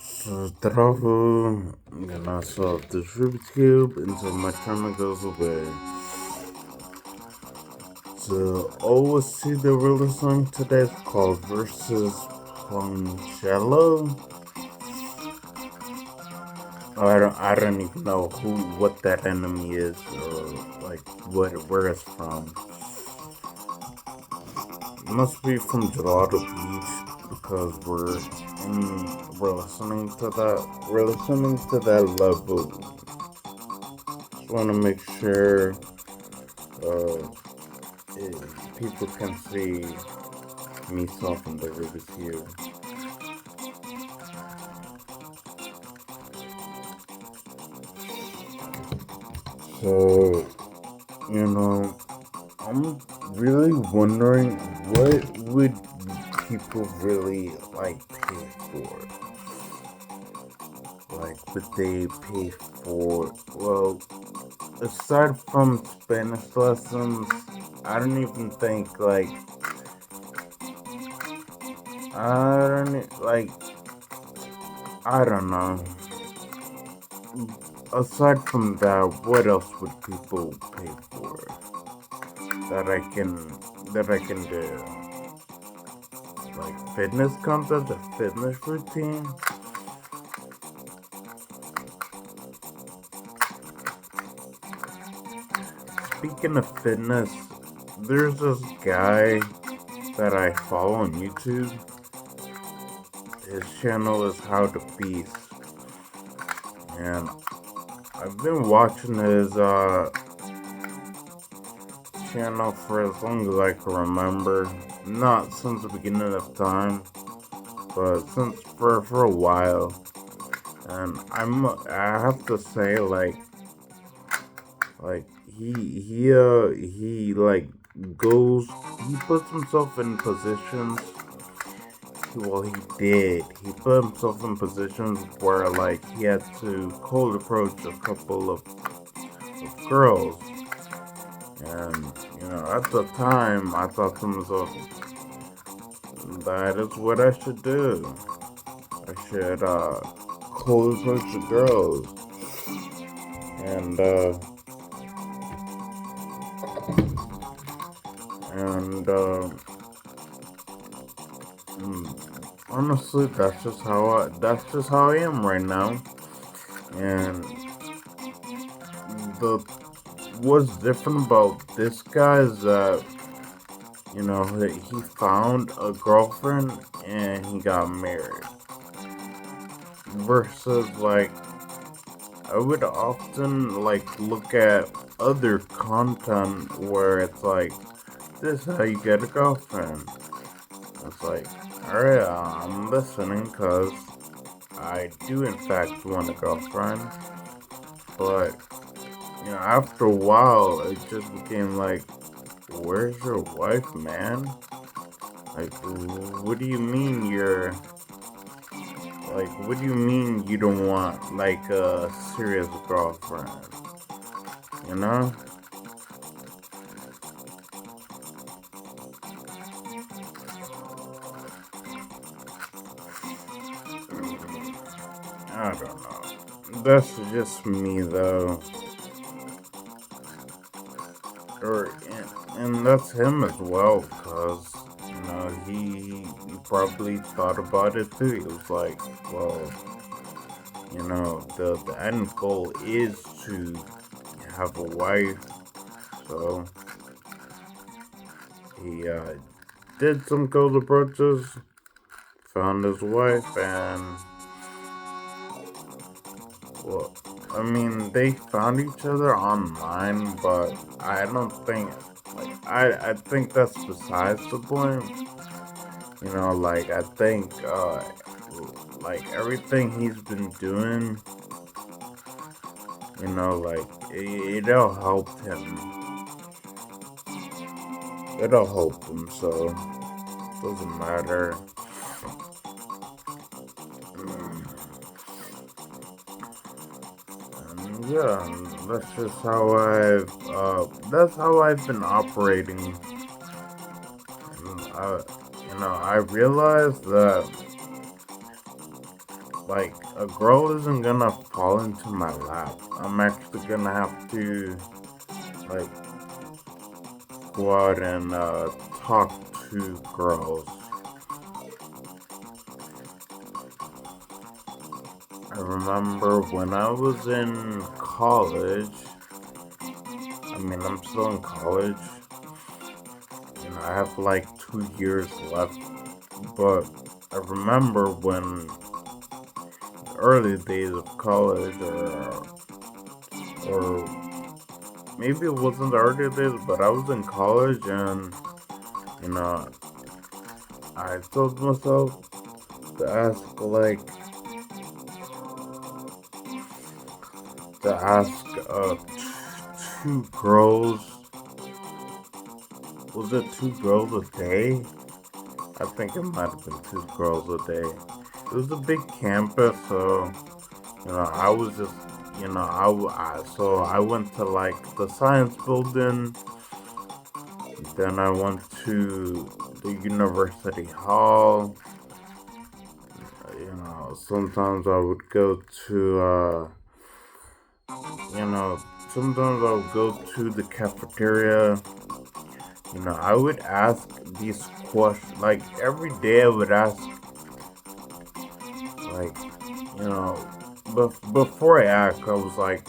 So travel, gonna solve this Rubik's Cube until my timer goes away. So always see the real song today is called Versus Plungelo. I don't even know what that enemy is or like where it's from. It must be from Gelato Beach because we're listening to that. We're listening to that level. Just want to make sure uh, people can see me solving the Rubik's Cube. So, you know, I'm really wondering what would people really like pay for? Like, would they pay for, well, aside from Spanish lessons, I don't even think, like, I don't, like, I don't know. Aside from that, what else would people pay for that I can do? Like fitness content, a fitness routine. Speaking of fitness, there's this guy that I follow on YouTube. His channel is How to Beast, and I've been watching his channel for as long as I can remember. Not since the beginning of time, but since for a while. And I have to say, like he like goes, he puts himself in positions. Well, he put himself in positions where like he had to cold approach a couple of girls. And at the time I thought to myself, that is what I should do. I should cold approach the girls. And and honestly, that's just how I am right now. And the what's different about this guy is that he found a girlfriend and he got married. Versus like I would often like look at other content where it's like, this is how you get a girlfriend. It's like, alright, I'm listening because I do in fact want a girlfriend. But, after a while, it just became like, where's your wife, man? Like, what do you mean what do you mean you don't want, like, a serious girlfriend? You know? I don't know. That's just me, though. Or, and that's him as well, because, he probably thought about it too. He was like, well, the end goal is to have a wife. So he did some cold approaches, found his wife, and well, I mean, they found each other online, but I don't think, like, I think that's besides the point. Like, I think, like, everything he's been doing, like, it'll help him. It'll help him, so, doesn't matter. Yeah, that's just how that's how I've been operating. And, I realized that like a girl isn't gonna fall into my lap. I'm actually gonna have to like go out and talk to girls. I remember when I was in college. I mean, I'm still in college. I have like 2 years left. But I remember when early days of college, or maybe it wasn't the early days, but I was in college, and you know, I told myself to ask uh two girls. Was it two girls a day? I think it might have been two girls a day. It was a big campus, so I was just, so I went to like the science building. Then I went to the university hall. Sometimes I would go to, sometimes I would go to the cafeteria. I would ask these questions, like every day I would ask, like, before I asked, I was like,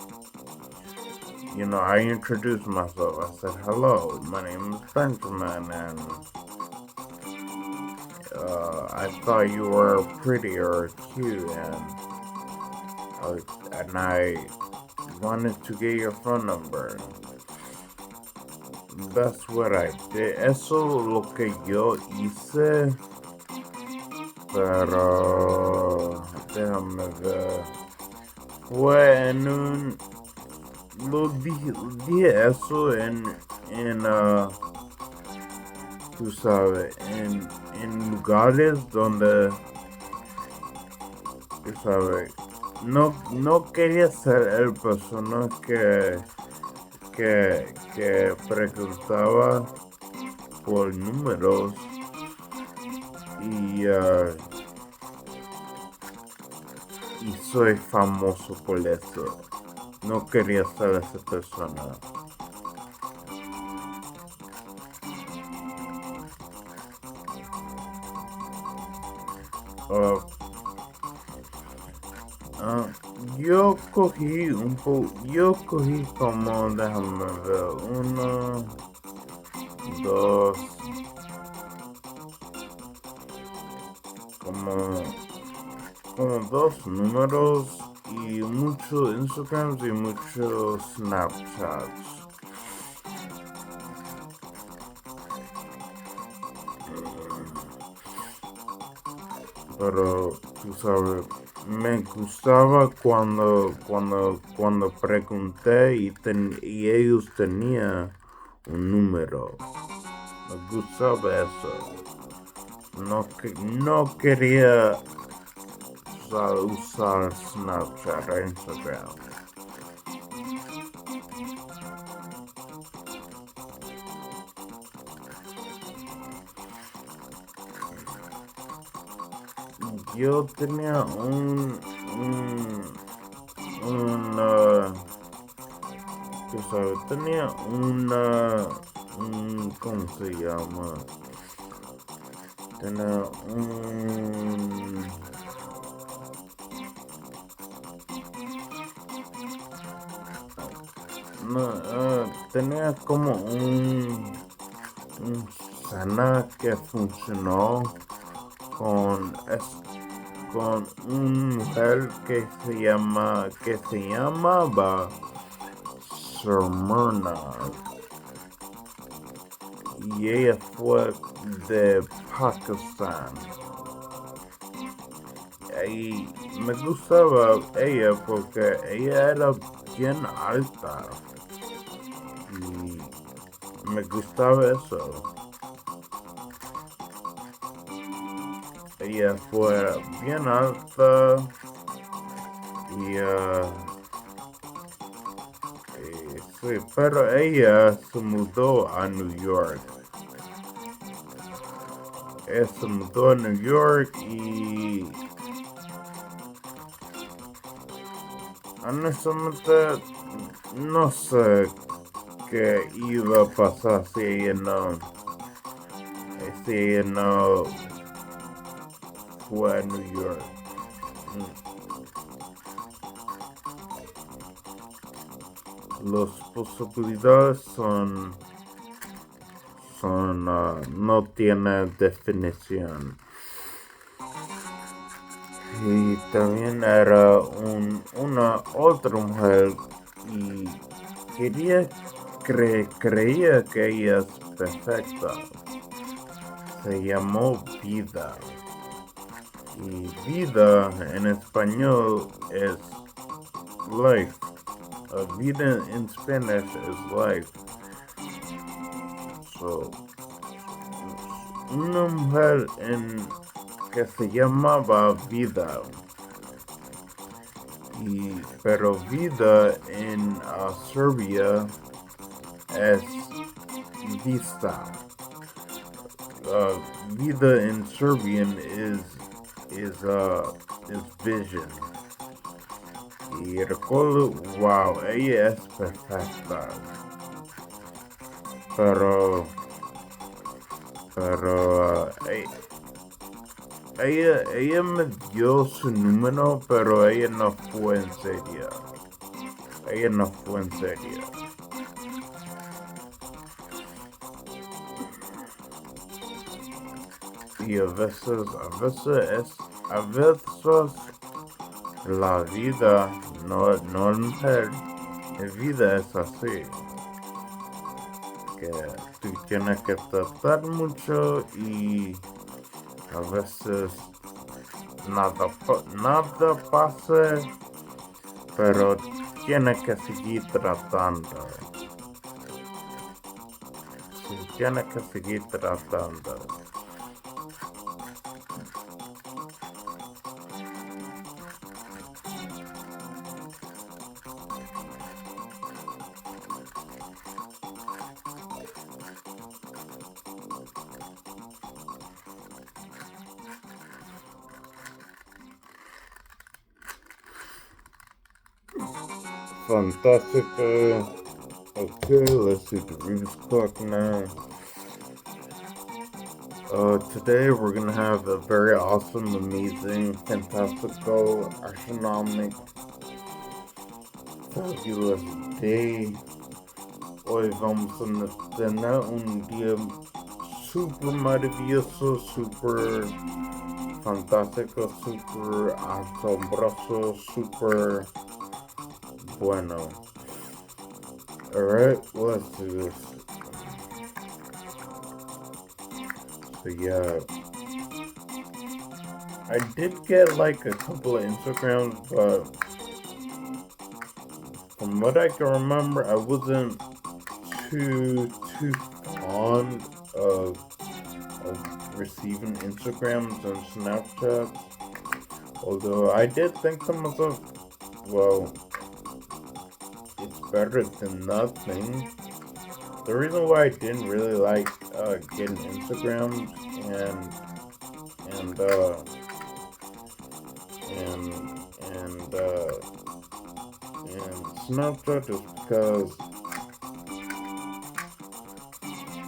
I introduced myself. I said, hello, my name is Benjamin, and I thought you were pretty or cute, and I wanted to get your phone number. That's what I did. Eso lo que yo hice, pero déjame ver. Fue en un... dije eso tú sabes, en lugares donde, tú sabes, no quería ser el persona que preguntaba por números y soy famoso por eso. No quería ser esa persona. Yo cogí como, déjame ver, uno, dos, como dos números y muchos Instagrams y muchos Snapchats. Pero tú sabes, me gustaba cuando pregunté y ellos tenían un número. Me gustaba eso. No quería usar Snapchat o Instagram. Yo tenía tú sabes, tenía ¿cómo se llama? Tenía tenía como un cena que funcionó con una mujer que se llamaba Sermona, y ella fue de Pakistán. Y me gustaba ella porque ella era bien alta y me gustaba eso. Ella fue bien alta y sí, pero ella se mudó a New York. Ella se mudó a New York y honestamente, no sé qué iba a pasar si ella no fue a New York. Las posibilidades no tienen definición. Y también era una otra mujer y creía que ella es perfecta. Se llamó Vida. Y vida en español es life. Vida in Spanish is life. So, una mujer que se llamaba Vida. Pero vida en Serbia es vista. Vida in Serbian is vision. Y recuerdo, wow, ella es perfecta. Pero ella me dio su número, pero ella no fue en serio. Ella no fue en serio. Y a veces la vida, no mujer, la vida es así. Que tú tienes que tratar mucho y a veces nada pasa, pero tienes que seguir tratando. Sí, tienes que seguir tratando. Fantastica. Okay, let's see the reviews clock now. Today we're gonna have a very awesome, amazing, fantastical, astronomic, fabulous day. Hoy vamos a tener un día super maravilloso, super fantástico, super asombroso, super bueno. Alright, let's do this. So yeah, I did get like a couple of Instagrams, but from what I can remember, I wasn't too fond of receiving Instagrams and Snapchats. Although I did think to myself, well, it's better than nothing. The reason why I didn't really like getting Instagrams and Snapchat is because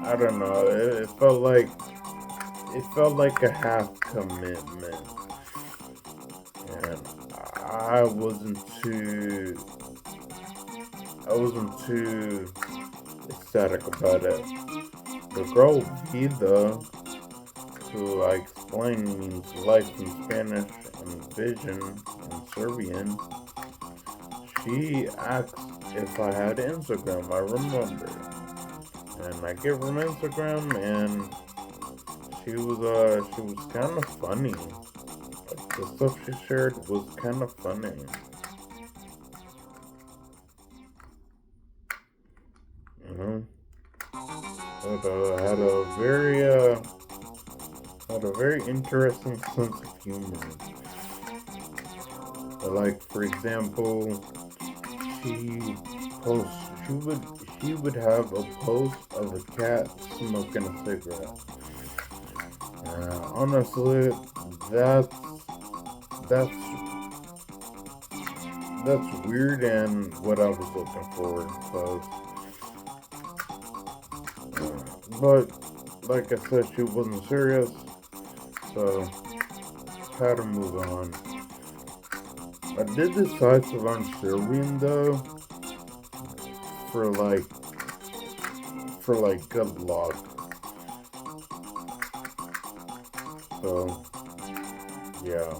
I don't know. It felt like a half commitment, and I wasn't too ecstatic about it. The girl Vida, who I explained means life in Spanish and vision in Serbian, she asked if I had Instagram. I remember, and I gave her an Instagram, and she was kind of funny. Like, the stuff she shared was kind of funny. You know, it had a very interesting sense of humor. Like, for example, she would have a post of a cat smoking a cigarette. Honestly, that's that's weird and what I was looking for. So, but like I said, she wasn't serious, so had to move on. I did decide to learn Serbian though, for like good luck. So yeah,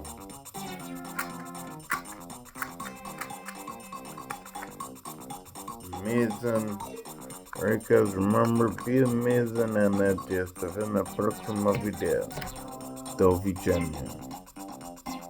amazing. Alright guys, remember, be amazing and that just in the próximo video. Do widzenia.